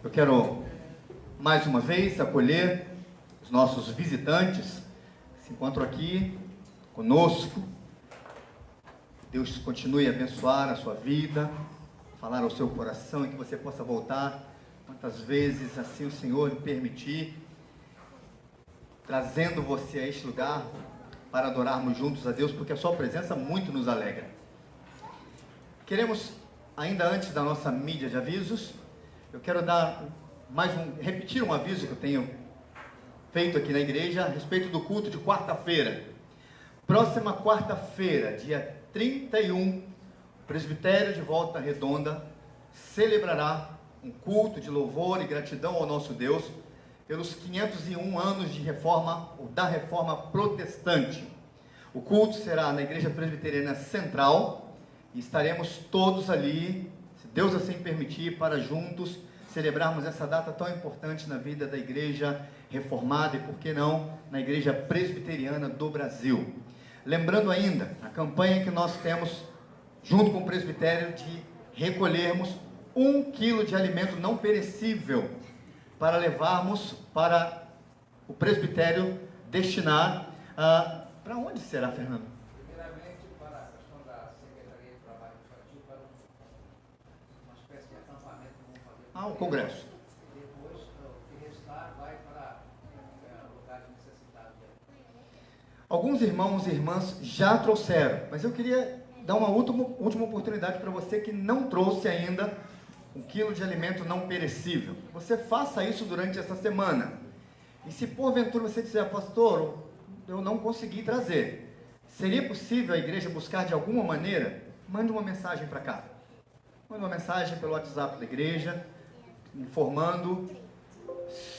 Eu quero, mais uma vez, acolher os nossos visitantes que se encontram aqui conosco. Deus continue a abençoar a sua vida, falar ao seu coração e que você possa voltar quantas vezes assim o Senhor lhe permitir, trazendo você a este lugar para adorarmos juntos a Deus, porque a sua presença muito nos alegra. Queremos, ainda antes da nossa mídia de avisos, eu quero dar repetir um aviso que eu tenho feito aqui na igreja a respeito do culto de quarta-feira. Próxima quarta-feira, dia 31, o Presbitério de Volta Redonda celebrará um culto de louvor e gratidão ao nosso Deus pelos 501 anos de reforma, ou da reforma protestante. O culto será na Igreja Presbiteriana Central e estaremos todos ali, se Deus assim permitir, para juntos celebrarmos essa data tão importante na vida da Igreja Reformada e, por que não, na Igreja Presbiteriana do Brasil. Lembrando ainda, a campanha que nós temos, junto com o Presbitério, de recolhermos 1 quilo de alimento não perecível para levarmos para o presbitério destinar para onde será, Fernando? Primeiramente para a questão da Secretaria de Trabalho Infantil, para uma espécie de acampamento que vamos fazer. O congresso. Depois, o que restar vai para lugares necessitados. Alguns irmãos e irmãs já trouxeram, mas eu queria dar uma última oportunidade para você que não trouxe ainda 1 quilo de alimento não perecível. Você faça isso durante essa semana. E se porventura você disser, pastor, eu não consegui trazer, seria possível a igreja buscar de alguma maneira? Mande uma mensagem para cá. Mande uma mensagem pelo WhatsApp da igreja, informando.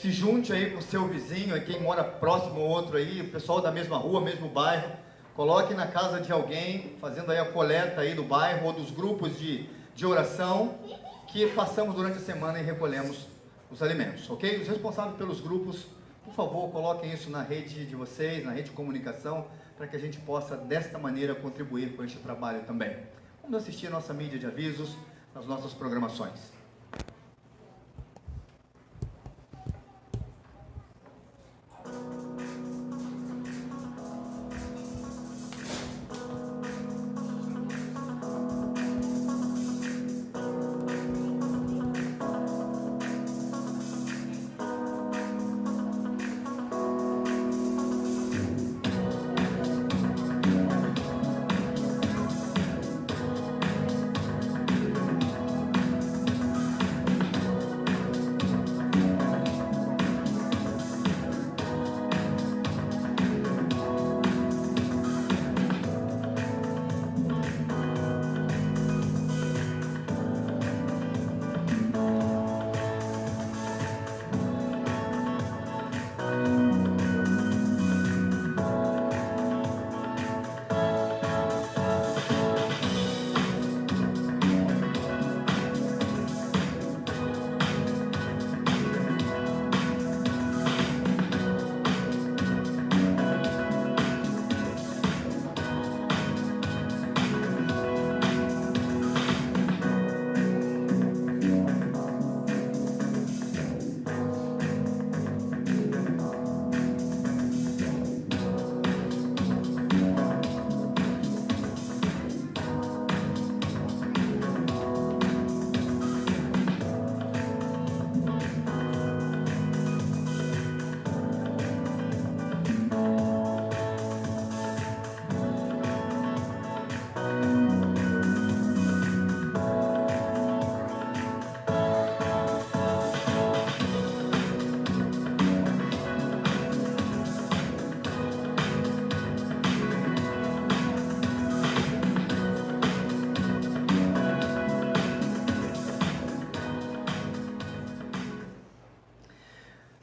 Se junte aí com o seu vizinho, quem mora próximo ao outro aí, o pessoal da mesma rua, mesmo bairro. Coloque na casa de alguém, fazendo aí a coleta aí do bairro ou dos grupos de oração, que passamos durante a semana e recolhemos os alimentos, ok? Os responsáveis pelos grupos, por favor, coloquem isso na rede de vocês, na rede de comunicação, para que a gente possa, desta maneira, contribuir com este trabalho também. Vamos assistir a nossa mídia de avisos nas nossas programações.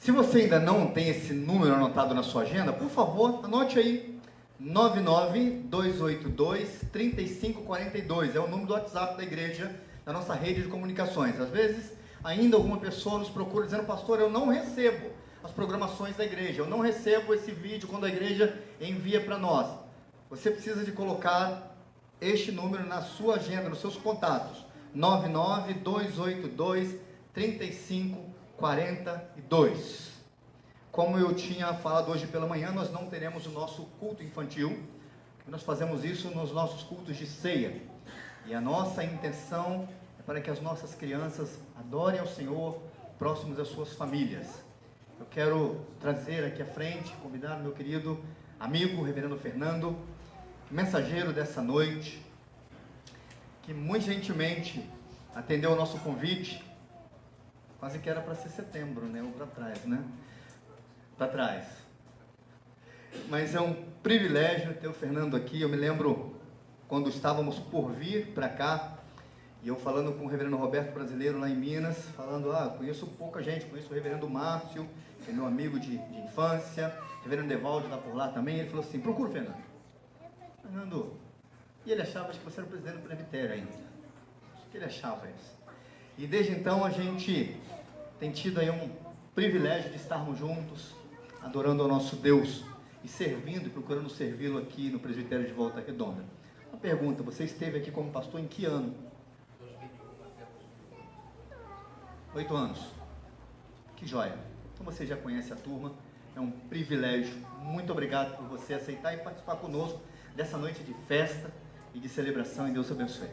Se você ainda não tem esse número anotado na sua agenda, por favor, anote aí, 99282-3542, é o número do WhatsApp da igreja, da nossa rede de comunicações. Às vezes, ainda alguma pessoa nos procura dizendo, pastor, eu não recebo as programações da igreja, eu não recebo esse vídeo quando a igreja envia para nós. Você precisa de colocar este número na sua agenda, nos seus contatos, 99282-3542. 42. Como eu tinha falado hoje pela manhã, nós não teremos o nosso culto infantil. Nós fazemos isso nos nossos cultos de ceia. E a nossa intenção é para que as nossas crianças adorem ao Senhor próximos das suas famílias. Eu quero trazer aqui à frente, convidar o meu querido amigo, reverendo Fernando, mensageiro dessa noite, que muito gentilmente atendeu ao nosso convite. Quase que era para ser setembro, né? Ou para trás, né? Para trás. Mas é um privilégio ter o Fernando aqui. Eu me lembro quando estávamos por vir para cá, e eu falando com o reverendo Roberto Brasileiro lá em Minas, falando, conheço pouca gente, conheço o reverendo Márcio, que é meu amigo de infância, o reverendo Devaldo está por lá também. Ele falou assim: procura o Fernando. Fernando, e ele achava que você era o presidente do presbitério ainda. Acho que ele achava isso. E desde então a gente tem tido aí um privilégio de estarmos juntos, adorando ao nosso Deus e servindo e procurando servi-lo aqui no presbitério de Volta Redonda. Uma pergunta: você esteve aqui como pastor em que ano? 8 anos. Que joia. Então você já conhece a turma. É um privilégio. Muito obrigado por você aceitar e participar conosco dessa noite de festa e de celebração. E Deus te abençoe.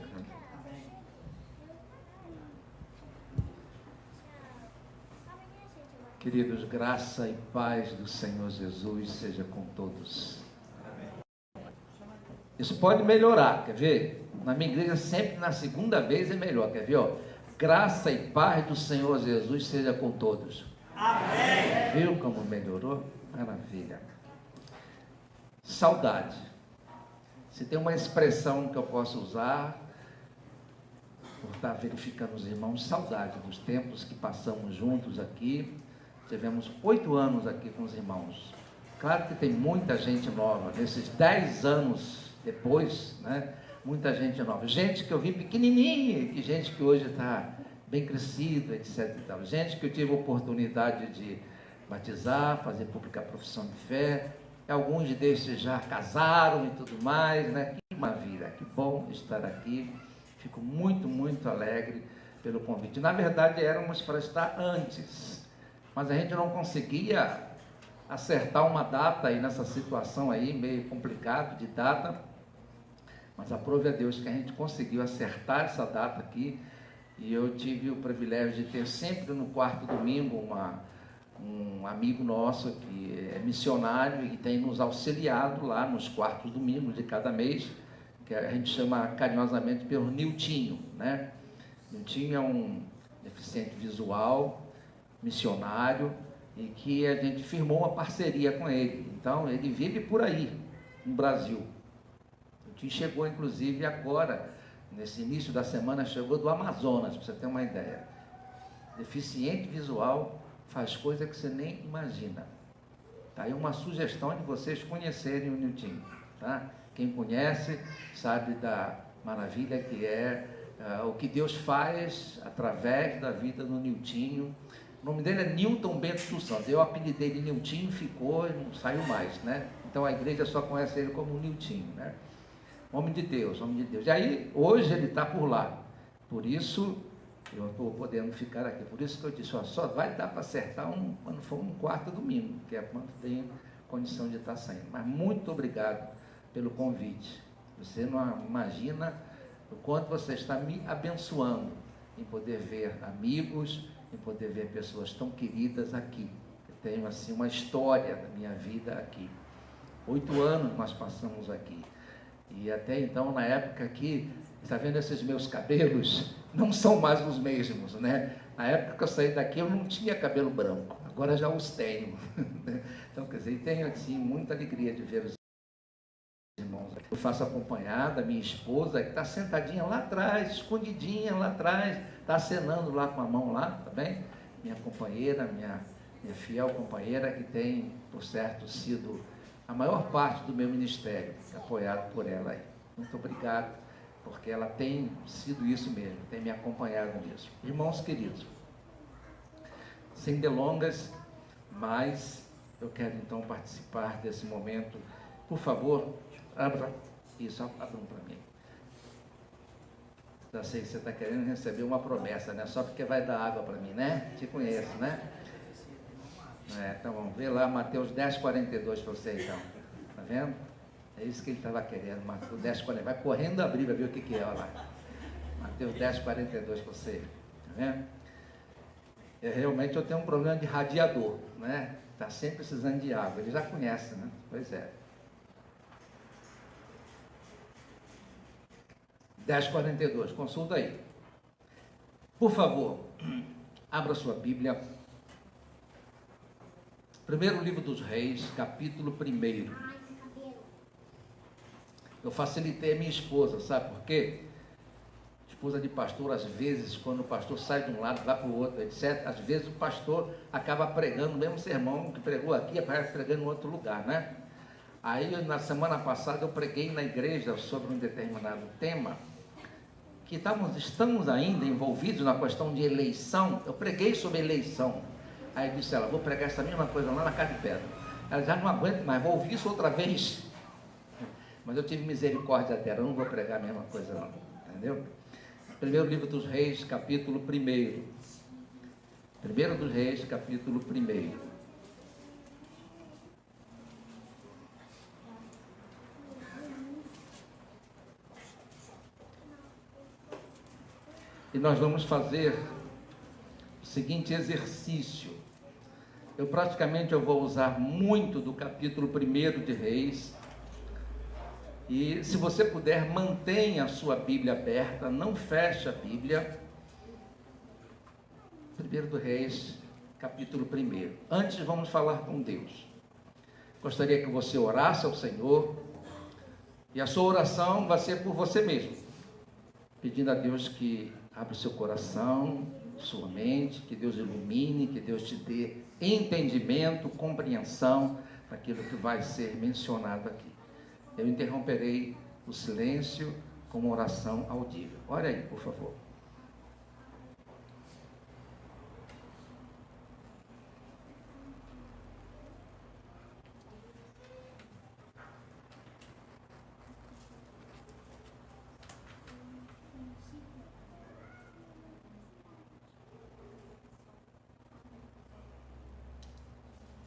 Queridos, graça e paz do Senhor Jesus seja com todos. Isso pode melhorar, quer ver? Na minha igreja sempre na segunda vez é melhor, quer ver? Graça e paz do Senhor Jesus seja com todos. Amém. Viu como melhorou? Maravilha. Saudade. Se tem uma expressão que eu posso usar, por estar verificando os irmãos, saudade dos tempos que passamos juntos aqui. Tivemos 8 anos aqui com os irmãos. Claro que tem muita gente nova, nesses 10 anos depois, né? Muita gente nova. Gente que eu vi pequenininha, e gente que hoje está bem crescida, etc. E tal. Gente que eu tive a oportunidade de batizar, fazer pública profissão de fé. Alguns desses já casaram e tudo mais, né? Que maravilha, que bom estar aqui. Fico muito, muito alegre pelo convite. Na verdade, éramos para estar antes, mas a gente não conseguia acertar uma data aí nessa situação aí, meio complicado de data, mas aprove a Deus que a gente conseguiu acertar essa data aqui, e eu tive o privilégio de ter sempre no quarto domingo um amigo nosso que é missionário e tem nos auxiliado lá nos quartos domingos de cada mês, que a gente chama carinhosamente pelo Niltinho, né? Niltinho é um deficiente visual, missionário, e que a gente firmou uma parceria com ele. Então ele vive por aí no Brasil. O Niltinho chegou inclusive agora, nesse início da semana, chegou do Amazonas, para você ter uma ideia. Deficiente visual, faz coisa que você nem imagina. Tá aí uma sugestão de vocês conhecerem o Niltinho, tá? Quem conhece sabe da maravilha que é o que Deus faz através da vida do Niltinho. O nome dele é Nilton Bento dos Santos. Eu apelidei de Niltinho, ficou e não saiu mais, né? Então a igreja só conhece ele como Niltinho, né? Homem de Deus, homem de Deus. E aí, hoje ele está por lá. Por isso, eu estou podendo ficar aqui. Por isso que eu disse, só vai dar para acertar quando for um quarto domingo, que é quando tem condição de estar saindo. Mas muito obrigado pelo convite. Você não imagina o quanto você está me abençoando em poder ver amigos, em poder ver pessoas tão queridas aqui. Eu tenho assim uma história da minha vida aqui. 8 anos nós passamos aqui. E até então, na época aqui, está vendo esses meus cabelos? Não são mais os mesmos, né? Na época que eu saí daqui, eu não tinha cabelo branco. Agora já os tenho. Então, quer dizer, tenho assim muita alegria de ver os irmãos. Eu faço acompanhada, minha esposa, que está sentadinha lá atrás, escondidinha lá atrás, está acenando lá com a mão lá, tá bem? Minha companheira, minha fiel companheira, que tem, por certo, sido a maior parte do meu ministério, apoiado por ela aí. Muito obrigado, porque ela tem sido isso mesmo, tem me acompanhado nisso. Irmãos queridos, sem delongas, mas eu quero então participar desse momento. Por favor, abram para mim. Já sei que você está querendo receber uma promessa, né? Só porque vai dar água para mim, né? Te conheço, né? Então vamos ver lá, Mateus 10:42 para você então. Tá vendo? É isso que ele estava querendo, Mateus 10:42. Vai correndo abrir, vai ver o que é, olha lá. Mateus 10:42 para você. Tá vendo? Realmente eu tenho um problema de radiador, né? Está sempre precisando de água. Ele já conhece, né? Pois é. 10:42, consulta aí. Por favor, abra sua Bíblia. Primeiro livro dos Reis, capítulo 1. Eu facilitei a minha esposa, sabe por quê? Esposa de pastor, às vezes, quando o pastor sai de um lado, vai para o outro, etc., às vezes o pastor acaba pregando o mesmo sermão que pregou aqui, aparece pregando em outro lugar, né? Aí, na semana passada, eu preguei na igreja sobre um determinado tema, que estamos ainda envolvidos na questão de eleição. Eu preguei sobre eleição. Aí disse ela, vou pregar essa mesma coisa lá na Casa de Pedra. Ela já não aguenta mais, vou ouvir isso outra vez. Mas eu tive misericórdia dela, eu não vou pregar a mesma coisa não, entendeu? Primeiro livro dos Reis, capítulo 1. Primeiro dos Reis, capítulo 1. E nós vamos fazer o seguinte exercício. Eu vou usar muito do capítulo 1 de Reis. E se você puder, mantenha a sua Bíblia aberta, não feche a Bíblia. 1 do Reis, capítulo 1. Antes vamos falar com Deus. Gostaria que você orasse ao Senhor. E a sua oração vai ser por você mesmo. Pedindo a Deus que abra o seu coração, sua mente, que Deus ilumine, que Deus te dê entendimento, compreensão daquilo que vai ser mencionado aqui. Eu interromperei o silêncio com uma oração audível. Ore aí, por favor.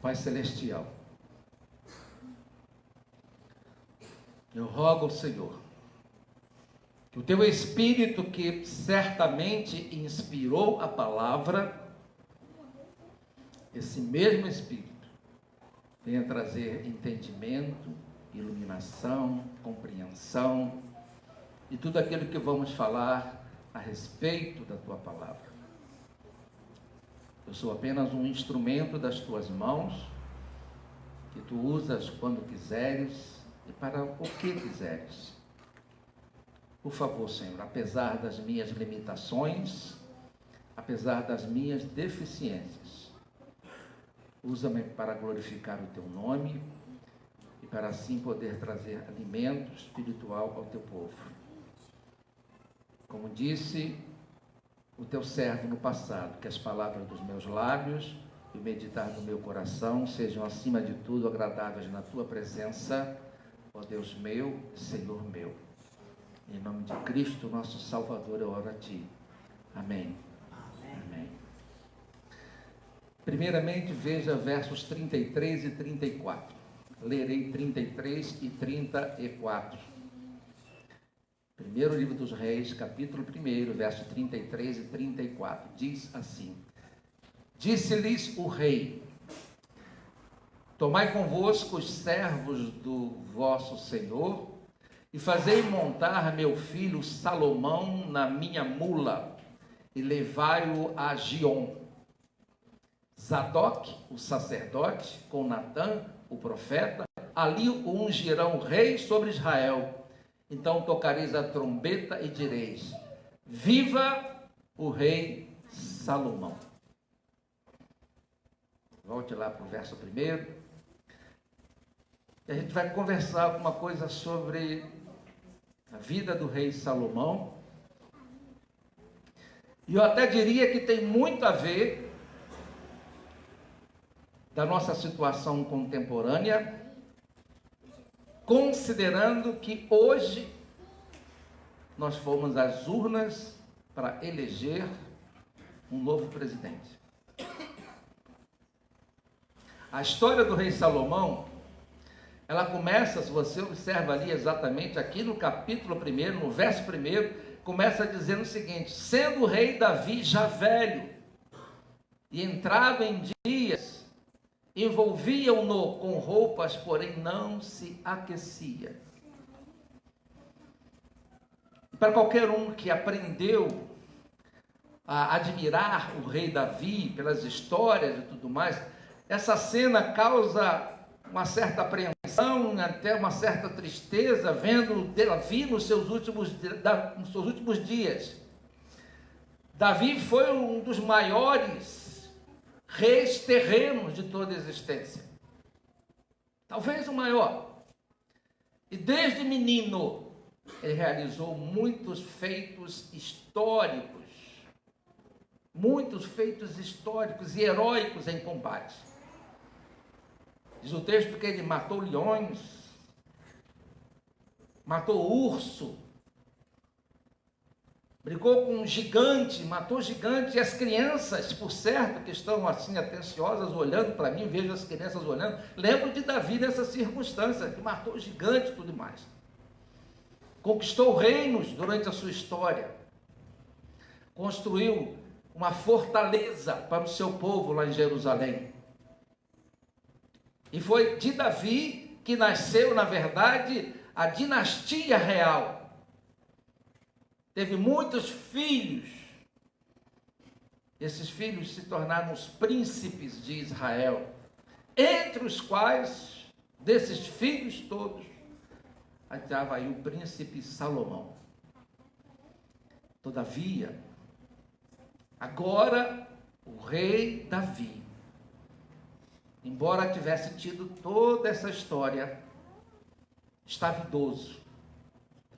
Pai Celestial, eu rogo ao Senhor que o Teu Espírito, que certamente inspirou a palavra, esse mesmo Espírito, venha trazer entendimento, iluminação, compreensão e tudo aquilo que vamos falar a respeito da Tua palavra. Eu sou apenas um instrumento das Tuas mãos, que Tu usas quando quiseres e para o que quiseres. Por favor, Senhor, apesar das minhas limitações, apesar das minhas deficiências, usa-me para glorificar o Teu nome e para assim poder trazer alimento espiritual ao Teu povo. Como disse o Teu servo no passado, que as palavras dos meus lábios e o meditar do meu coração sejam, acima de tudo, agradáveis na Tua presença, ó Deus meu, Senhor meu. Em nome de Cristo, nosso Salvador, eu oro a Ti. Amém. Amém. Primeiramente, veja versos 33 e 34. Lerei 33 e 34. Primeiro livro dos Reis, capítulo 1, verso 33 e 34. Diz assim: Disse-lhes o rei: Tomai convosco os servos do vosso Senhor e fazei montar meu filho Salomão na minha mula e levai-o a Giom. Zadok, o sacerdote, com Natã, o profeta, ali o ungirão rei sobre Israel. Então tocareis a trombeta e direis: Viva o rei Salomão. Volte lá para o verso 1. E a gente vai conversar alguma coisa sobre a vida do rei Salomão. E eu até diria que tem muito a ver da nossa situação contemporânea, considerando que hoje nós fomos às urnas para eleger um novo presidente. A história do rei Salomão, ela começa, se você observa ali exatamente aqui no capítulo 1, no verso 1, começa dizendo o seguinte: sendo o rei Davi já velho e entrado em dias, envolviam-no com roupas, porém não se aquecia. Para qualquer um que aprendeu a admirar o rei Davi pelas histórias e tudo mais, essa cena causa uma certa apreensão, até uma certa tristeza, vendo Davi nos seus últimos dias. Davi foi um dos maiores reis terrenos de toda a existência, talvez o maior, e desde menino ele realizou muitos feitos históricos e heróicos em combate. Diz o texto que ele matou leões, matou urso, brigou com um gigante, matou gigante, e as crianças, por certo, que estão assim atenciosas, olhando para mim, vejo as crianças olhando, lembro de Davi nessa circunstância, que matou gigante e tudo mais. Conquistou reinos durante a sua história, construiu uma fortaleza para o seu povo lá em Jerusalém. E foi de Davi que nasceu, na verdade, a dinastia real. Teve muitos filhos. Esses filhos se tornaram os príncipes de Israel, entre os quais, desses filhos todos, estava aí o príncipe Salomão. Todavia, agora o rei Davi, embora tivesse tido toda essa história, estava idoso,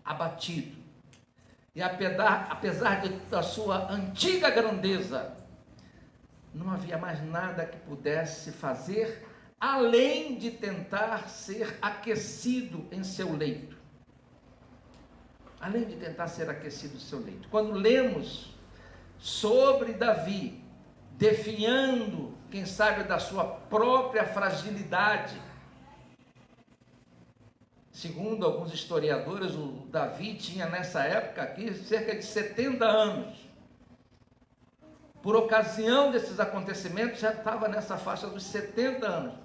abatido, e apesar da sua antiga grandeza, não havia mais nada que pudesse fazer além de tentar ser aquecido em seu leito. Além de tentar ser aquecido em seu leito. Quando lemos sobre Davi, definhando, quem sabe, da sua própria fragilidade. Segundo alguns historiadores, o Davi tinha nessa época aqui cerca de 70 anos. Por ocasião desses acontecimentos, já estava nessa faixa dos 70 anos.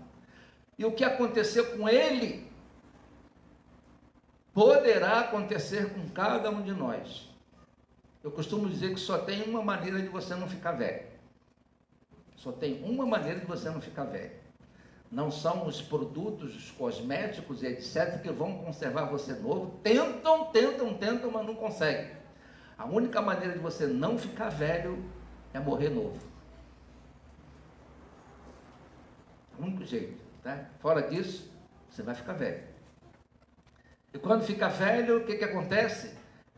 E o que aconteceu com ele, poderá acontecer com cada um de nós. Eu costumo dizer que só tem uma maneira de você não ficar velho. Só tem uma maneira de você não ficar velho. Não são os produtos, os cosméticos e etc. que vão conservar você novo. Tentam, mas não conseguem. A única maneira de você não ficar velho é morrer novo. É o único jeito, tá? Fora disso, você vai ficar velho. E quando fica velho, o que acontece?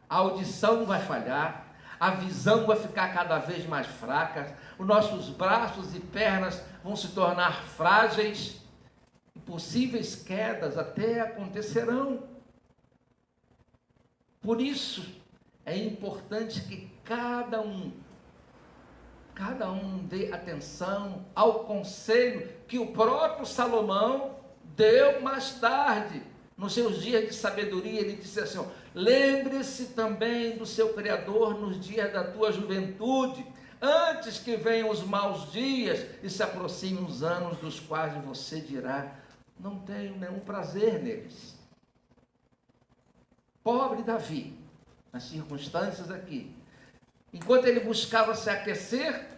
A audição vai falhar, a visão vai ficar cada vez mais fraca, os nossos braços e pernas vão se tornar frágeis, e possíveis quedas até acontecerão. Por isso, é importante que cada um dê atenção ao conselho que o próprio Salomão deu mais tarde. Nos seus dias de sabedoria, ele disse assim: lembre-se também do seu Criador nos dias da tua juventude, antes que venham os maus dias e se aproximem os anos dos quais você dirá: não tenho nenhum prazer neles. Pobre Davi, nas circunstâncias aqui, enquanto ele buscava se aquecer,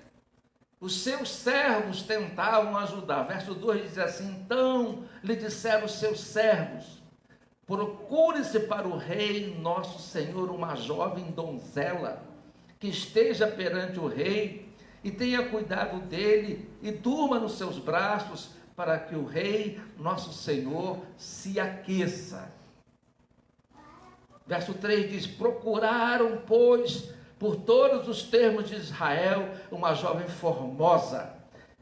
os seus servos tentavam ajudar. Verso 2 diz assim: então lhe disseram os seus servos: procure-se para o rei nosso senhor uma jovem donzela que esteja perante o rei e tenha cuidado dele e durma nos seus braços, para que o rei nosso senhor se aqueça. Verso 3 diz: procuraram, pois, por todos os termos de Israel, uma jovem formosa,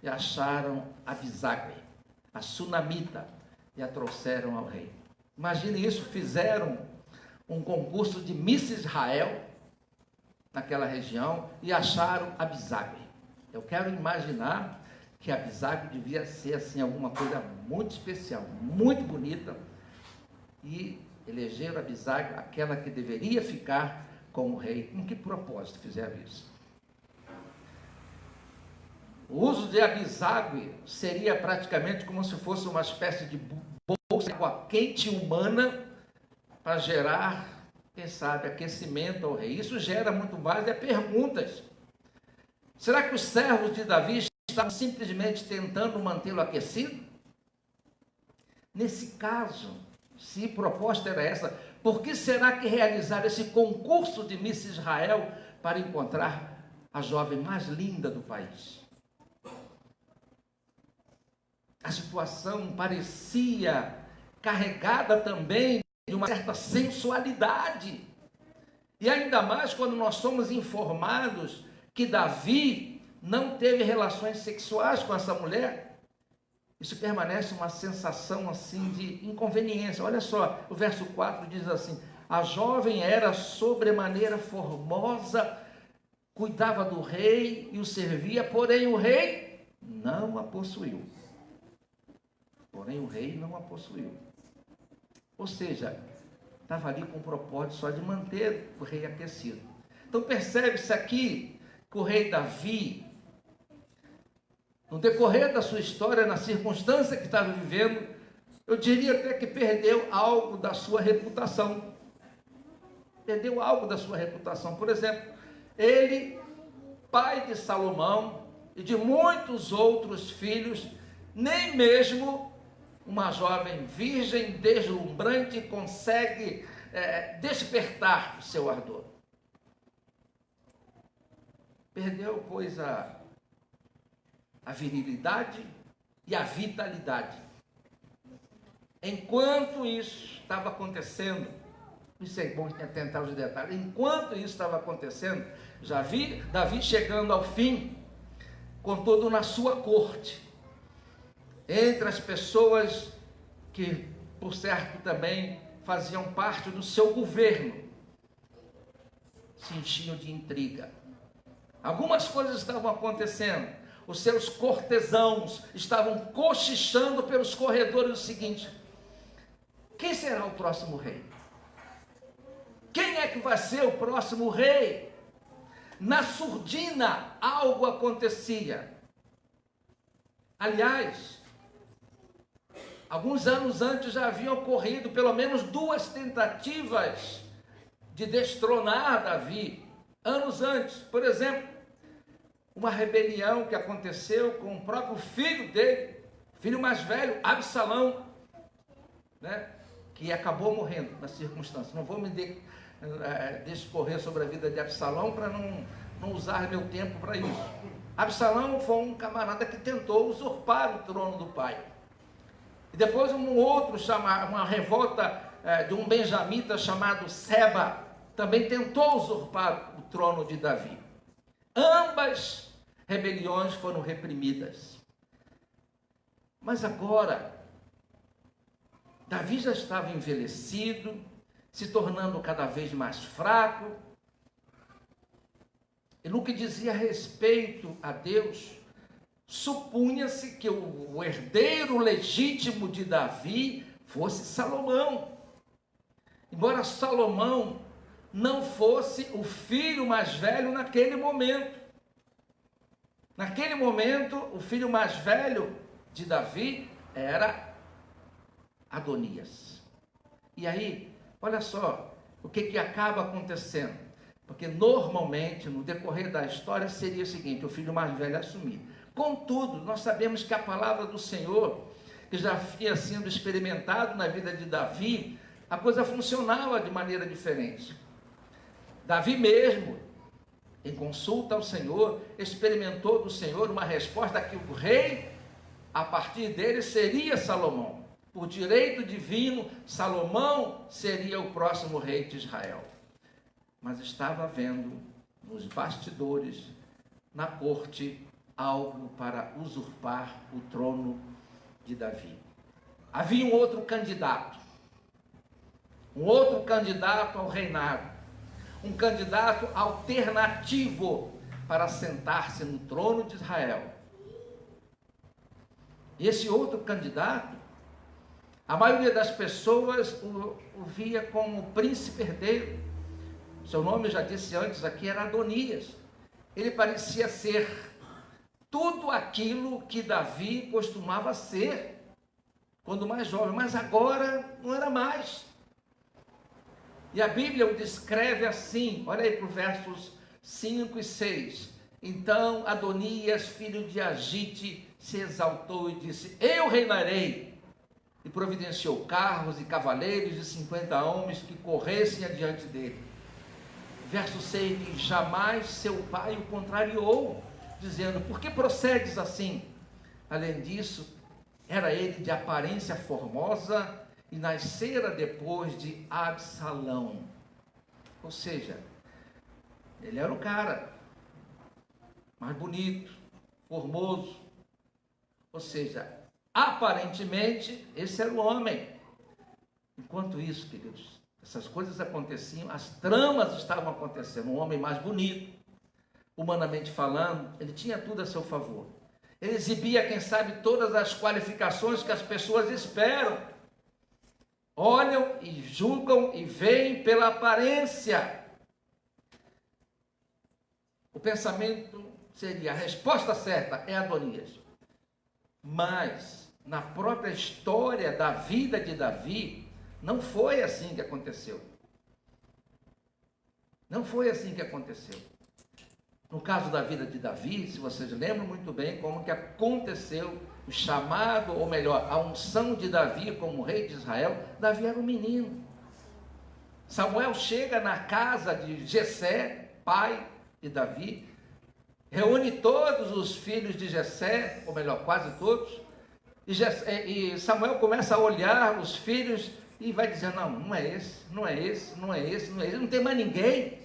e acharam a Bisague, a sunamita, e a trouxeram ao rei. Imagine isso, fizeram um concurso de Miss Israel naquela região e acharam Abisag. Eu quero imaginar que Abisag devia ser assim alguma coisa muito especial, muito bonita, e elegeram Abisag, aquela que deveria ficar com o rei. Com que propósito fizeram isso? O uso de Abisag seria praticamente como se fosse uma espécie de bolsa com a quente humana para gerar, quem sabe, aquecimento ao rei. Isso gera muito mais perguntas. Será que os servos de Davi estavam simplesmente tentando mantê-lo aquecido? Nesse caso, se a proposta era essa, por que será que realizaram esse concurso de Miss Israel para encontrar a jovem mais linda do país? A situação parecia carregada também de uma certa sensualidade. E ainda mais quando nós somos informados que Davi não teve relações sexuais com essa mulher. Isso permanece uma sensação assim de inconveniência. Olha só, o verso 4 diz assim: a jovem era sobremaneira formosa, cuidava do rei e o servia, porém o rei não a possuiu. Porém o rei não a possuiu. Ou seja, estava ali com o propósito só de manter o rei aquecido. Então percebe-se aqui que o rei Davi, no decorrer da sua história, na circunstância que estava vivendo, eu diria até que perdeu algo da sua reputação. Perdeu algo da sua reputação. Por exemplo, ele, pai de Salomão e de muitos outros filhos, nem mesmo uma jovem virgem deslumbrante consegue despertar o seu ardor. Perdeu, pois, a virilidade e a vitalidade. Enquanto isso estava acontecendo, isso é bom atentar os detalhes, enquanto isso estava acontecendo, já vi Davi chegando ao fim, contudo na sua corte, entre as pessoas que, por certo, também faziam parte do seu governo, se enchiam de intriga. Algumas coisas estavam acontecendo. Os seus cortesãos estavam cochichando pelos corredores o seguinte: quem será o próximo rei? Quem é que vai ser o próximo rei? Na surdina, algo acontecia. Aliás, alguns anos antes já haviam ocorrido pelo menos 2 tentativas de destronar Davi. Anos antes, por exemplo, uma rebelião que aconteceu com o próprio filho dele, filho mais velho, Absalão, né, que acabou morrendo na circunstância. Não vou me discorrer sobre a vida de Absalão para não usar meu tempo para isso. Absalão foi um camarada que tentou usurpar o trono do pai. E depois uma revolta de um benjamita chamado Seba, também tentou usurpar o trono de Davi. Ambas rebeliões foram reprimidas. Mas agora, Davi já estava envelhecido, se tornando cada vez mais fraco. E no que dizia respeito a Deus, supunha-se que o herdeiro legítimo de Davi fosse Salomão. Embora Salomão não fosse o filho mais velho naquele momento. Naquele momento, o filho mais velho de Davi era Adonias. E aí, olha só o que acaba acontecendo. Porque normalmente, no decorrer da história, seria o seguinte: o filho mais velho assumir. Contudo, nós sabemos que a palavra do Senhor, que já havia sido experimentado na vida de Davi, a coisa funcionava de maneira diferente. Davi mesmo, em consulta ao Senhor, experimentou do Senhor uma resposta que o rei, a partir dele, seria Salomão. Por direito divino, Salomão seria o próximo rei de Israel. Mas estava havendo, nos bastidores, na corte, algo para usurpar o trono de Davi. Havia um outro candidato um outro candidato ao reinado, um candidato alternativo para sentar-se no trono de Israel. E esse outro candidato, a maioria das pessoas o via como o príncipe herdeiro. Seu nome, eu já disse antes aqui, era Adonias. Ele parecia ser tudo aquilo que Davi costumava ser quando mais jovem, mas agora não era mais. E a Bíblia o descreve assim, olha aí para os versos 5 e 6. Então Adonias, filho de Agite, se exaltou e disse: eu reinarei. E providenciou carros e cavaleiros e 50 homens que corressem adiante dele. Verso 6 diz: jamais seu pai o contrariou, dizendo: por que procedes assim? Além disso, era ele de aparência formosa e nascera depois de Absalão. Ou seja, ele era o cara mais bonito, formoso. Ou seja, aparentemente, esse era o homem. Enquanto isso, queridos, essas coisas aconteciam, as tramas estavam acontecendo. Um homem mais bonito, humanamente falando, ele tinha tudo a seu favor. Ele exibia, quem sabe, todas as qualificações que as pessoas esperam. Olham e julgam e veem pela aparência. O pensamento seria, a resposta certa é Adonias. Mas, na própria história da vida de Davi, não foi assim que aconteceu. Não foi assim que aconteceu. No caso da vida de Davi, se vocês lembram muito bem como que aconteceu o chamado, ou melhor, a unção de Davi como rei de Israel. Davi era um menino. Samuel chega na casa de Jessé, pai de Davi, reúne todos os filhos de Jessé, ou melhor, quase todos, e Samuel começa a olhar os filhos e vai dizer: não é esse, não é esse, não é esse, não é esse, não tem mais ninguém.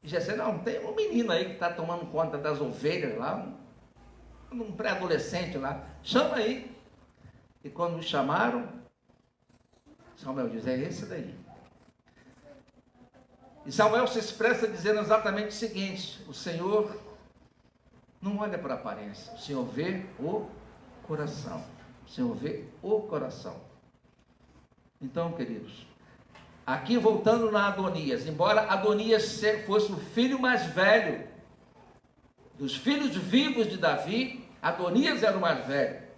E Jessé: não, tem um menino aí que está tomando conta das ovelhas lá, um pré-adolescente lá, chama aí. E quando o chamaram, Samuel diz: é esse daí. E Samuel se expressa dizendo exatamente o seguinte: o Senhor não olha para a aparência, o Senhor vê o coração. O Senhor vê o coração. Então, queridos, aqui voltando na Adonias, embora Adonias fosse o filho mais velho dos filhos vivos de Davi, Adonias era o mais velho.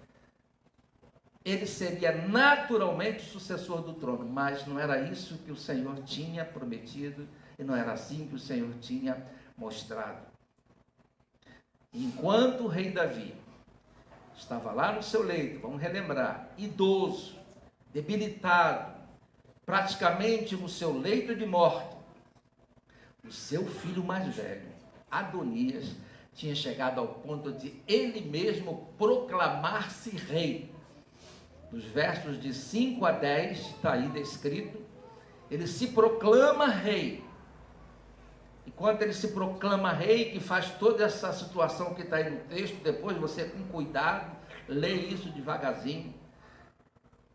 Ele seria naturalmente o sucessor do trono, mas não era isso que o Senhor tinha prometido e não era assim que o Senhor tinha mostrado. Enquanto o rei Davi estava lá no seu leito, vamos relembrar, idoso, debilitado, praticamente no seu leito de morte, o seu filho mais velho, Adonias, tinha chegado ao ponto de ele mesmo proclamar-se rei. Dos versos de 5 a 10, está aí descrito, ele se proclama rei. E quando ele se proclama rei, que faz toda essa situação que está aí no texto, depois você, com cuidado, lê isso devagarzinho.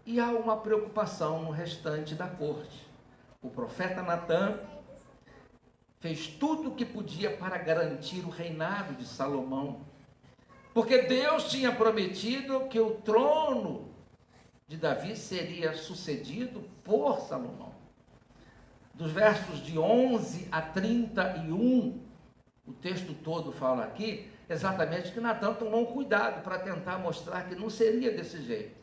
E há uma preocupação no restante da corte. O profeta Natã fez tudo o que podia para garantir o reinado de Salomão, porque Deus tinha prometido que o trono de Davi seria sucedido por Salomão. Dos versos de 11 a 31, o texto todo fala aqui, exatamente que Natã tomou um cuidado para tentar mostrar que não seria desse jeito.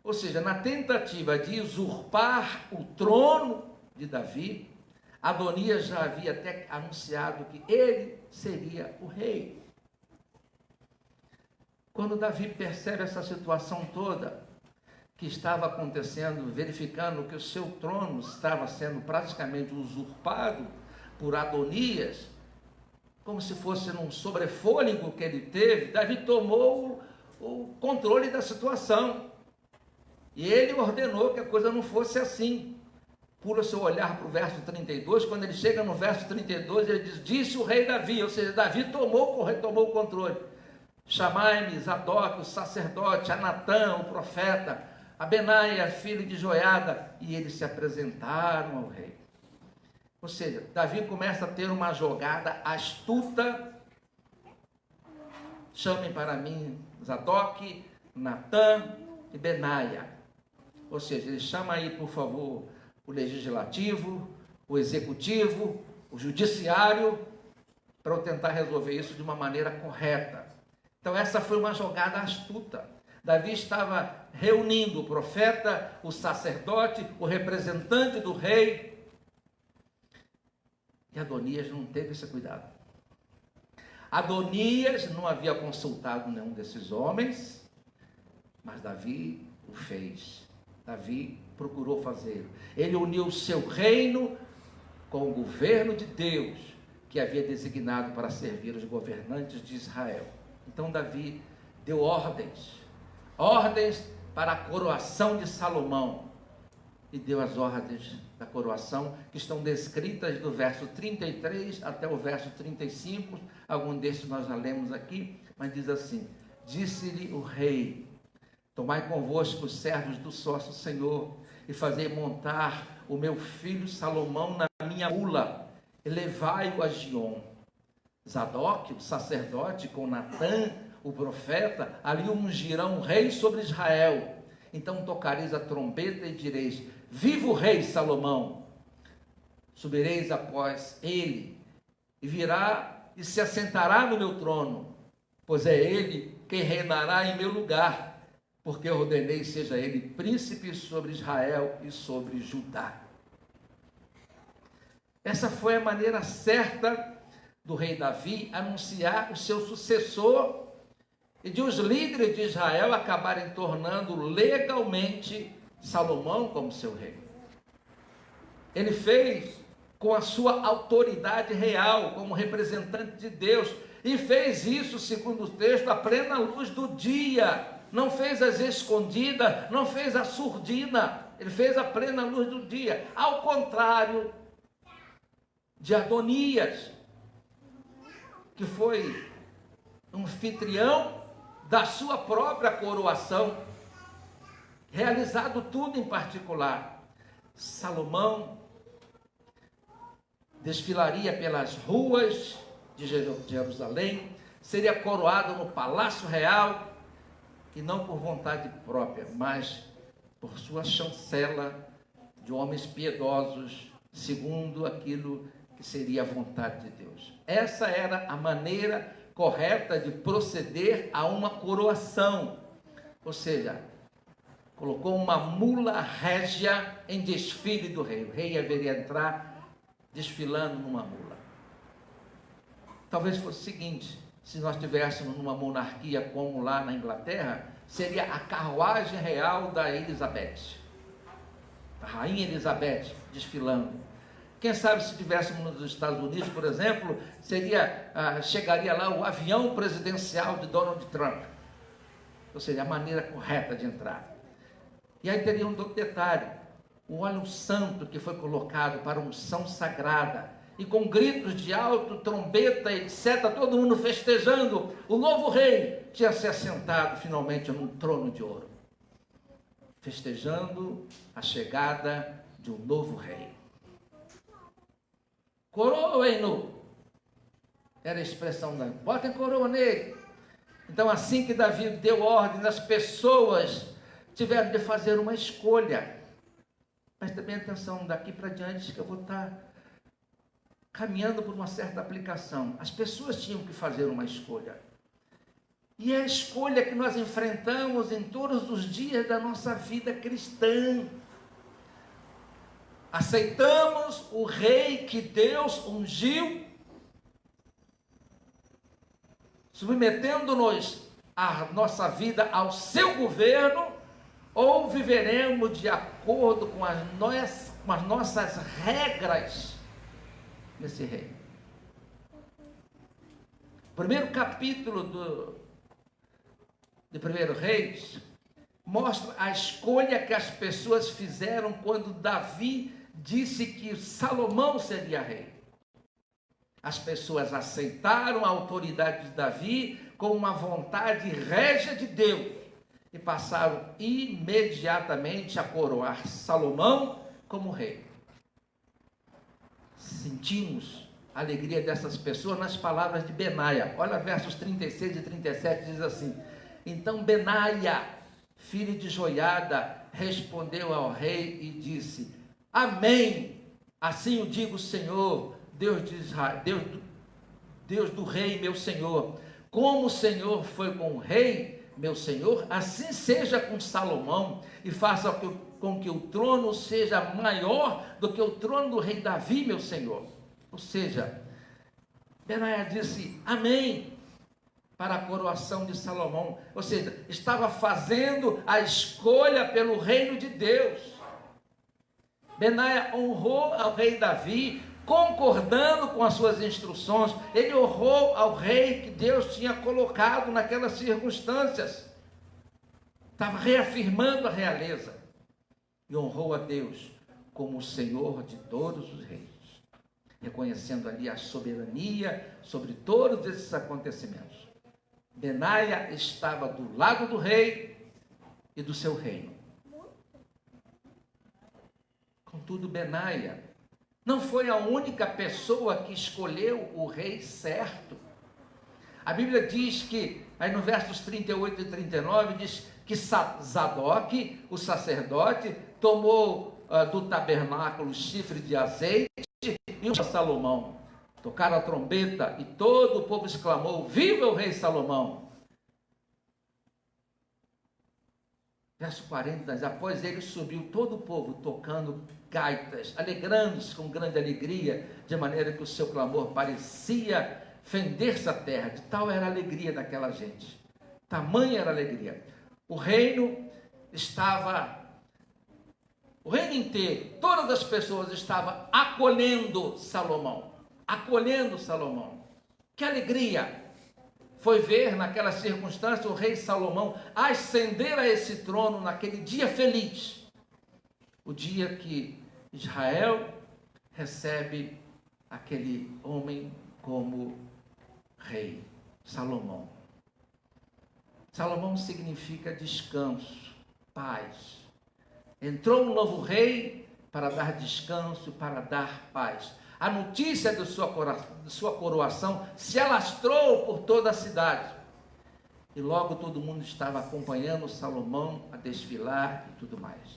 Ou seja, na tentativa de usurpar o trono de Davi, Adonias já havia até anunciado que ele seria o rei. Quando Davi percebe essa situação toda que estava acontecendo, verificando que o seu trono estava sendo praticamente usurpado por Adonias, como se fosse num sobrefôlego que ele teve, Davi tomou o controle da situação. E ele ordenou que a coisa não fosse assim. Pula seu olhar para o verso 32, quando ele chega no verso 32, ele diz: disse o rei Davi, ou seja, Davi tomou o controle. Chamai-me Zadok, o sacerdote, a Natã, o profeta, a Benaia, filho de Joiada, e eles se apresentaram ao rei. Ou seja, Davi começa a ter uma jogada astuta. Chamem para mim Zadok, Natã e Benaia. Ou seja, ele chama aí, por favor, o legislativo, o executivo, o judiciário, para eu tentar resolver isso de uma maneira correta. Então essa foi uma jogada astuta. Davi estava reunindo o profeta, o sacerdote, o representante do rei. E Adonias não teve esse cuidado. Adonias não havia consultado nenhum desses homens, mas Davi o fez. Davi procurou fazê-lo. Ele uniu o seu reino com o governo de Deus, que havia designado para servir os governantes de Israel. Então Davi deu ordens para a coroação de Salomão, e deu as ordens da coroação, que estão descritas do verso 33 até o verso 35, algum desses nós já lemos aqui, mas diz assim: disse-lhe o rei: tomai convosco os servos do vosso Senhor, e fazei montar o meu filho Salomão na minha mula, e levai-o a Giom. Zadok, o sacerdote, com Natã, o profeta, ali ungirão o rei sobre Israel. Então tocareis a trombeta e direis: viva o rei Salomão! Subireis após ele, e virá e se assentará no meu trono, pois é ele quem reinará em meu lugar, porque eu ordenei seja ele príncipe sobre Israel e sobre Judá. Essa foi a maneira certa do rei Davi anunciar o seu sucessor e de os líderes de Israel acabarem tornando legalmente Salomão como seu rei. Ele fez com a sua autoridade real, como representante de Deus, e fez isso, segundo o texto, à plena luz do dia. Não fez as escondidas, não fez a surdina, ele fez à plena luz do dia, ao contrário de Adonias, que foi anfitrião da sua própria coroação, realizado tudo em particular. Salomão desfilaria pelas ruas de Jerusalém, seria coroado no palácio real, e não por vontade própria, mas por sua chancela de homens piedosos, segundo aquilo que seria a vontade de Deus. Essa era a maneira correta de proceder a uma coroação, ou seja, colocou uma mula régia em desfile do rei. O rei haveria entrar desfilando numa mula. Talvez fosse o seguinte: se nós tivéssemos numa monarquia como lá na Inglaterra, seria a carruagem real da Elizabeth, a rainha Elizabeth desfilando. Quem sabe se tivéssemos nos Estados Unidos, por exemplo, chegaria lá o avião presidencial de Donald Trump. Ou seja, a maneira correta de entrar. E aí teria um outro detalhe: o óleo santo que foi colocado para unção sagrada, e com gritos de alto, trombeta, etc., todo mundo festejando, o novo rei tinha se assentado finalmente num trono de ouro, festejando a chegada de um novo rei. Coroem-no, era a expressão da... botem coroa nele. Então, assim que Davi deu ordem, as pessoas tiveram de fazer uma escolha. Preste bem atenção, daqui para diante que eu vou estar caminhando por uma certa aplicação. As pessoas tinham que fazer uma escolha. E é a escolha que nós enfrentamos em todos os dias da nossa vida cristã. Aceitamos o rei que Deus ungiu, submetendo-nos a nossa vida ao seu governo, ou viveremos de acordo com as nossas regras nesse reino. O primeiro capítulo de 1 Reis mostra a escolha que as pessoas fizeram quando Davi disse que Salomão seria rei. As pessoas aceitaram a autoridade de Davi como uma vontade régia de Deus, e passaram imediatamente a coroar Salomão como rei. Sentimos a alegria dessas pessoas nas palavras de Benaia. Olha versos 36 e 37, diz assim: então Benaia, filho de Joiada, respondeu ao rei e disse: amém, assim o digo, Senhor, Deus de Israel, Deus do rei, meu senhor. Como o Senhor foi com o rei, meu senhor, assim seja com Salomão, e faça com que o trono seja maior do que o trono do rei Davi, meu senhor. Ou seja, Benaia disse amém para a coroação de Salomão. Ou seja, estava fazendo a escolha pelo reino de Deus. Benaia honrou ao rei Davi, concordando com as suas instruções. Ele honrou ao rei que Deus tinha colocado naquelas circunstâncias. Estava reafirmando a realeza. E honrou a Deus como o Senhor de todos os reis, reconhecendo ali a soberania sobre todos esses acontecimentos. Benaia estava do lado do rei e do seu reino. Contudo, Benaia não foi a única pessoa que escolheu o rei certo. A Bíblia diz que, aí no versos 38 e 39, diz que Zadok, o sacerdote, tomou do tabernáculo chifre de azeite e o Salomão. Tocaram a trombeta e todo o povo exclamou: viva o rei Salomão! Verso 40, após ele subiu todo o povo tocando gaitas, alegrando-se com grande alegria, de maneira que o seu clamor parecia fender-se a terra. De tal era a alegria daquela gente, tamanha era a alegria. O reino inteiro, todas as pessoas estavam acolhendo Salomão. Que alegria foi ver naquela circunstância o rei Salomão ascender a esse trono naquele dia feliz, o dia que Israel recebe aquele homem como rei, Salomão. Salomão significa descanso, paz. Entrou um novo rei para dar descanso, para dar paz. A notícia de sua coroação se alastrou por toda a cidade. E logo todo mundo estava acompanhando Salomão a desfilar e tudo mais.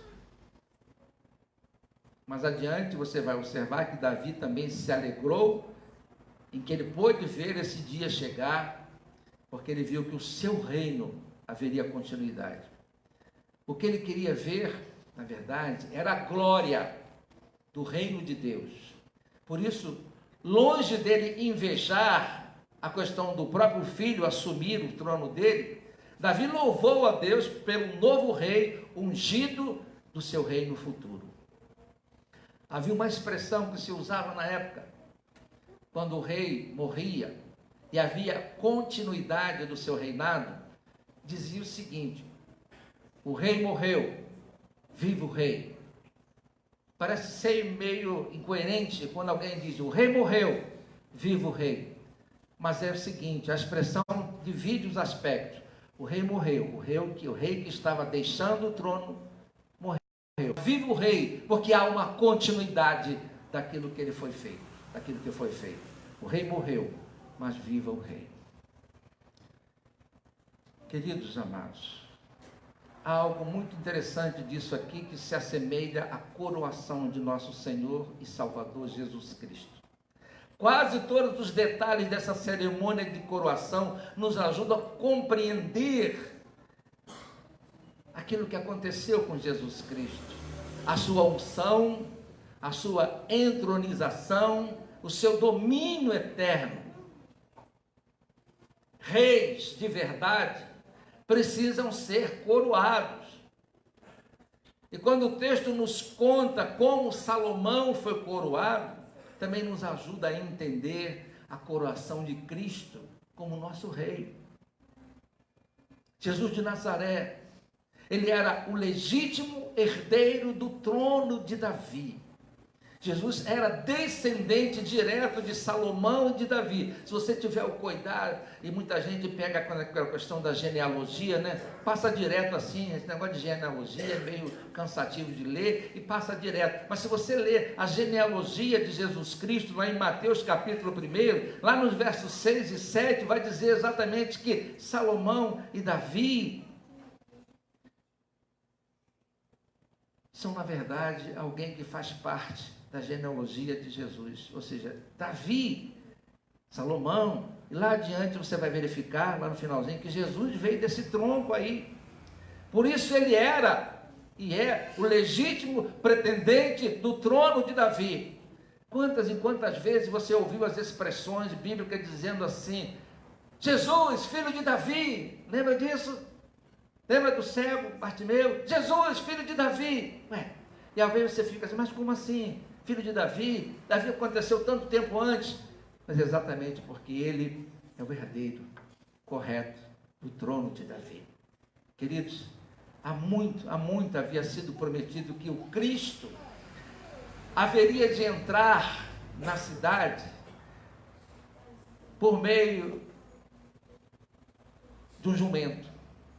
Mais adiante você vai observar que Davi também se alegrou em que ele pôde ver esse dia chegar, porque ele viu que o seu reino haveria continuidade. O que ele queria ver, na verdade, era a glória do reino de Deus. Por isso, longe dele invejar a questão do próprio filho assumir o trono dele, Davi louvou a Deus pelo novo rei ungido do seu reino futuro. Havia uma expressão que se usava na época, quando o rei morria e havia continuidade do seu reinado, dizia o seguinte: o rei morreu, viva o rei. Parece ser meio incoerente quando alguém diz: o rei morreu, viva o rei. Mas é o seguinte, a expressão divide os aspectos. O rei morreu, o rei que estava deixando o trono morreu. Viva o rei, porque há uma continuidade daquilo que ele foi feito, daquilo que foi feito. O rei morreu, mas viva o rei. Queridos amados, há algo muito interessante disso aqui que se assemelha à coroação de nosso Senhor e Salvador Jesus Cristo. Quase todos os detalhes dessa cerimônia de coroação nos ajudam a compreender aquilo que aconteceu com Jesus Cristo. A sua unção, a sua entronização, o seu domínio eterno. Reis de verdade precisam ser coroados. E quando o texto nos conta como Salomão foi coroado, também nos ajuda a entender a coroação de Cristo como nosso rei. Jesus de Nazaré, ele era o legítimo herdeiro do trono de Davi. Jesus era descendente direto de Salomão e de Davi. Se você tiver o cuidado, e muita gente pega aquela questão da genealogia, né? Passa direto assim, esse negócio de genealogia é meio cansativo de ler, e passa direto. Mas se você ler a genealogia de Jesus Cristo, lá em Mateus capítulo 1, lá nos versos 6 e 7, vai dizer exatamente que Salomão e Davi são, na verdade, alguém que faz parte da genealogia de Jesus. Ou seja, Davi, Salomão, e lá adiante você vai verificar, lá no finalzinho, que Jesus veio desse tronco aí. Por isso ele era e é o legítimo pretendente do trono de Davi. Quantas e quantas vezes você ouviu as expressões bíblicas dizendo assim: Jesus, filho de Davi? Lembra disso? Lembra do cego Bartimeu? Jesus, filho de Davi. Ué, e às vezes você fica assim: mas como assim? Filho de Davi? Davi aconteceu tanto tempo antes. Mas exatamente porque ele é o herdeiro correto do trono de Davi. Queridos, há muito havia sido prometido que o Cristo haveria de entrar na cidade por meio de um jumento.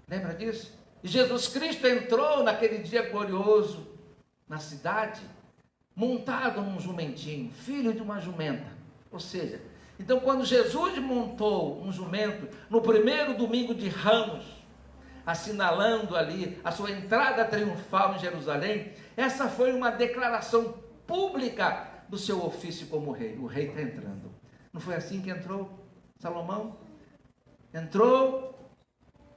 Lembra disso? E Jesus Cristo entrou naquele dia glorioso na cidade, montado num jumentinho, filho de uma jumenta. Ou seja, então quando Jesus montou um jumento no primeiro domingo de Ramos, assinalando ali a sua entrada triunfal em Jerusalém, essa foi uma declaração pública do seu ofício como rei. O rei está entrando. Não foi assim que entrou Salomão? Entrou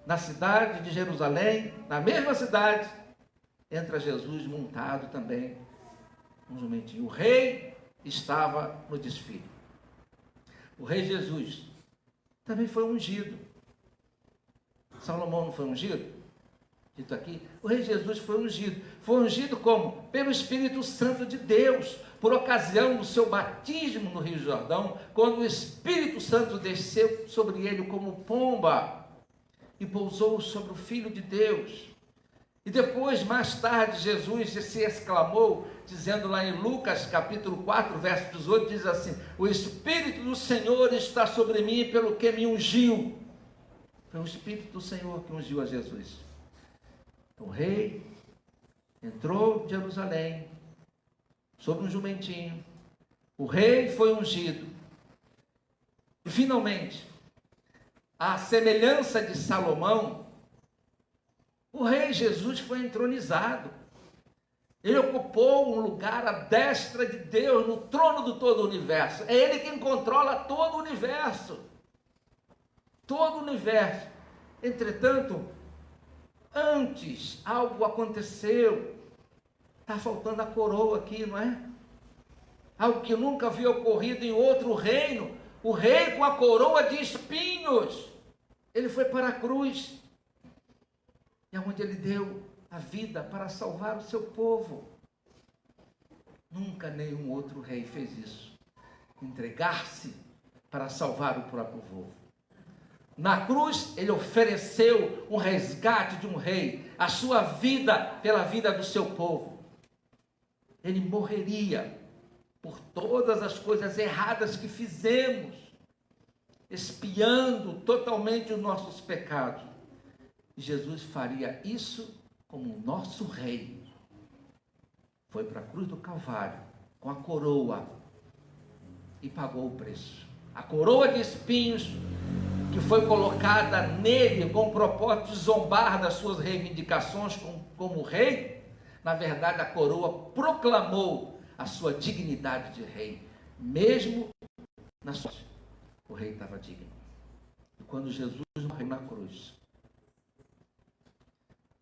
na cidade de Jerusalém, na mesma cidade, entra Jesus montado também um jumentinho. O rei estava no desfile. O rei Jesus também foi ungido. Salomão não foi ungido? Dito aqui, o rei Jesus foi ungido. Foi ungido como? Pelo Espírito Santo de Deus, por ocasião do seu batismo no Rio Jordão, quando o Espírito Santo desceu sobre ele como pomba e pousou sobre o Filho de Deus. E depois, mais tarde, Jesus se exclamou, dizendo lá em Lucas capítulo 4, verso 18, diz assim: o Espírito do Senhor está sobre mim pelo que me ungiu. Foi o Espírito do Senhor que ungiu a Jesus. O rei entrou em Jerusalém sobre um jumentinho. O rei foi ungido. E finalmente, à semelhança de Salomão, o rei Jesus foi entronizado. Ele ocupou um lugar à destra de Deus no trono do todo o universo. É ele quem controla todo o universo. Todo o universo. Entretanto, antes algo aconteceu. Está faltando a coroa aqui, não é? Algo que nunca havia ocorrido em outro reino. O rei com a coroa de espinhos. Ele foi para a cruz. E onde ele deu a vida para salvar o seu povo. Nunca nenhum outro rei fez isso. Entregar-se para salvar o próprio povo. Na cruz, ele ofereceu um resgate de um rei, a sua vida pela vida do seu povo. Ele morreria por todas as coisas erradas que fizemos, expiando totalmente os nossos pecados. Jesus faria isso como o nosso rei. Foi para a cruz do Calvário com a coroa e pagou o preço. A coroa de espinhos que foi colocada nele com o propósito de zombar das suas reivindicações como rei, na verdade a coroa proclamou a sua dignidade de rei. Mesmo na sua morte, o rei estava digno. E quando Jesus morreu na cruz,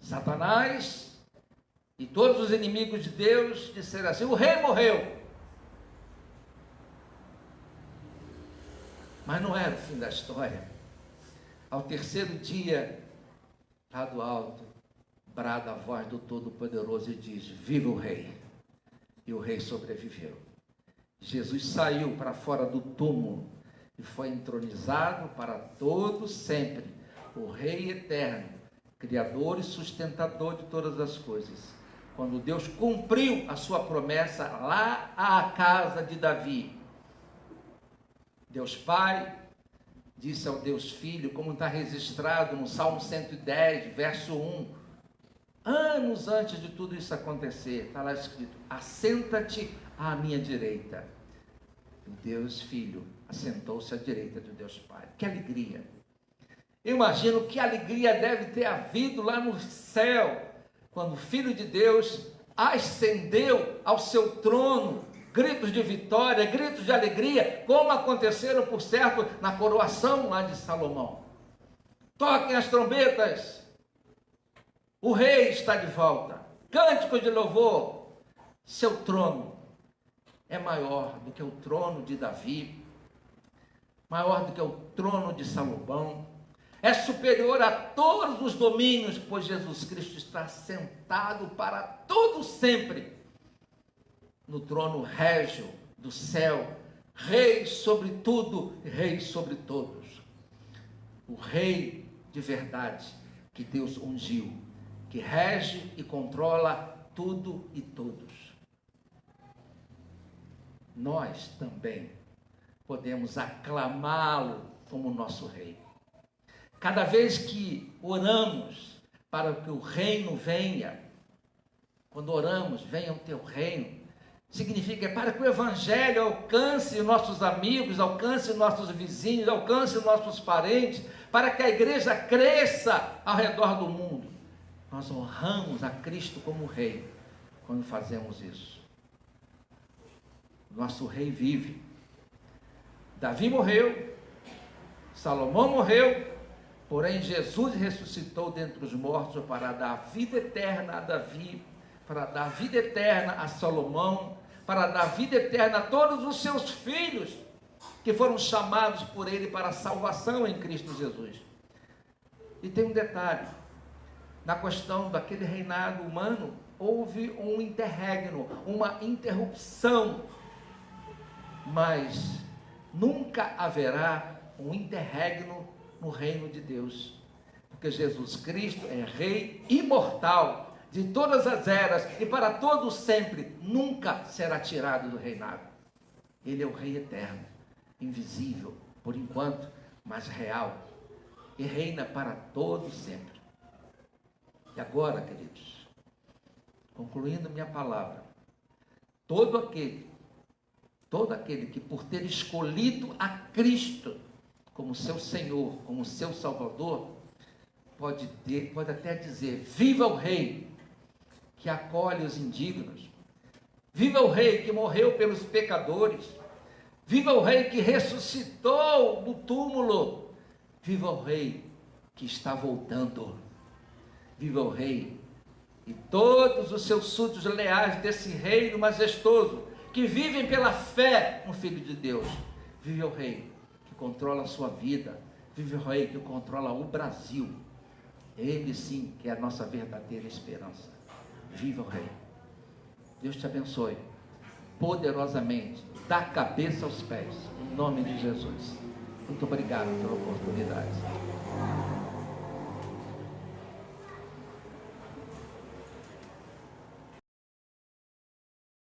Satanás e todos os inimigos de Deus disseram assim: o rei morreu. Mas não era o fim da história. Ao terceiro dia, lá do alto, brada a voz do Todo-Poderoso e diz: viva o rei! E o rei sobreviveu. Jesus saiu para fora do túmulo e foi entronizado para todo sempre, o Rei eterno, Criador e sustentador de todas as coisas, quando Deus cumpriu a sua promessa lá à casa de Davi. Deus Pai disse ao Deus Filho, como está registrado no Salmo 110, verso 1, anos antes de tudo isso acontecer, está lá escrito: assenta-te à minha direita. O Deus Filho assentou-se à direita de Deus Pai. Que alegria! Eu imagino que alegria deve ter havido lá no céu, quando o Filho de Deus ascendeu ao seu trono. Gritos de vitória, gritos de alegria, como aconteceram, por certo, na coroação lá de Salomão. Toquem as trombetas, o rei está de volta. Cântico de louvor. Seu trono é maior do que o trono de Davi, maior do que o trono de Salomão, é superior a todos os domínios, pois Jesus Cristo está sentado para todo sempre no trono régio do céu, rei sobre tudo e rei sobre todos. O rei de verdade que Deus ungiu, que rege e controla tudo e todos. Nós também podemos aclamá-lo como nosso rei. Cada vez que oramos para que o reino venha, quando oramos, venha o teu reino, significa para que o evangelho alcance nossos amigos, alcance nossos vizinhos, alcance nossos parentes, para que a igreja cresça ao redor do mundo. Nós honramos a Cristo como rei quando fazemos isso. Nosso rei vive. Davi morreu, Salomão morreu, porém Jesus ressuscitou dentre os mortos para dar vida eterna a Davi, para dar vida eterna a Salomão, para dar vida eterna a todos os seus filhos que foram chamados por ele para a salvação em Cristo Jesus. E tem um detalhe: na questão daquele reinado humano, houve um interregno, uma interrupção, mas nunca haverá um interregno no reino de Deus, porque Jesus Cristo é Rei imortal, de todas as eras e para todo sempre, nunca será tirado do reinado. Ele é o Rei eterno, invisível por enquanto, mas real, e reina para todo sempre. E agora, queridos, concluindo minha palavra, todo aquele que por ter escolhido a Cristo como seu Senhor, como seu Salvador, pode até dizer: viva o Rei que acolhe os indignos, viva o Rei que morreu pelos pecadores, viva o Rei que ressuscitou do túmulo, viva o Rei que está voltando, viva o Rei e todos os seus súditos leais desse reino majestoso, que vivem pela fé no Filho de Deus. Viva o Rei que controla a sua vida, viva o Rei que controla o Brasil. Ele sim que é a nossa verdadeira esperança. Viva o Rei. Deus te abençoe poderosamente, da cabeça aos pés, em nome de Jesus. Muito obrigado pela oportunidade.